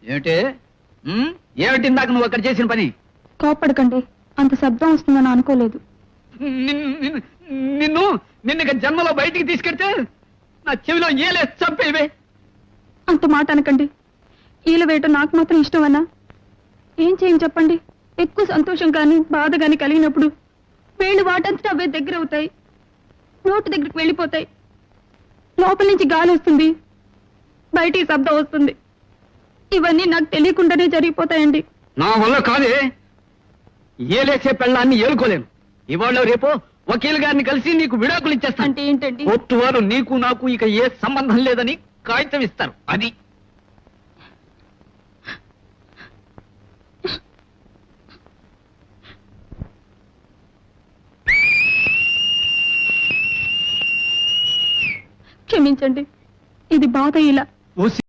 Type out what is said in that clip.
ఏమిటి ఏమిటి ఇందాక నువ్వు అక్కడ చేసిన పని? కోపడకండి, అంత శబ్దం వస్తుందని అనుకోలేదు. నిన్ను ఇక జన్మలో బయటికి తీసుకెడితే నా చెవిలో ఏలే చంపేవే. అంత మాట అనకండి. ఈల వేయటం నాకు మాత్రం ఇష్టమన్నా? ఏం చేయం చెప్పండి? ఎక్కువ సంతోషం కానీ బాధ కానీ కలిగినప్పుడు వేళ్ళు వాటంతటా అవే దగ్గర అవుతాయి, నోటి దగ్గరికి వెళ్ళిపోతాయి. లోపల నుంచి గాలి వస్తుంది, బయటికి శబ్దం వస్తుంది. ఇవన్నీ నాకు తెలియకుండానే జరిగిపోతాయండి. నా వల్ల కాదే. ఏలేసే పెళ్ళాన్ని ఏలుకోలేను. ఇవాళ రేపు వకీల్ గారిని కలిసి నీకు విడాకులు ఇచ్చేస్తాను. అంటే ఏంటండి? కోర్టు వారు నీకు నాకు ఇక ఏ సంబంధం లేదని కాగితం ఇస్తారు. అది క్షమించండి, ఇది బాధ ఇలా.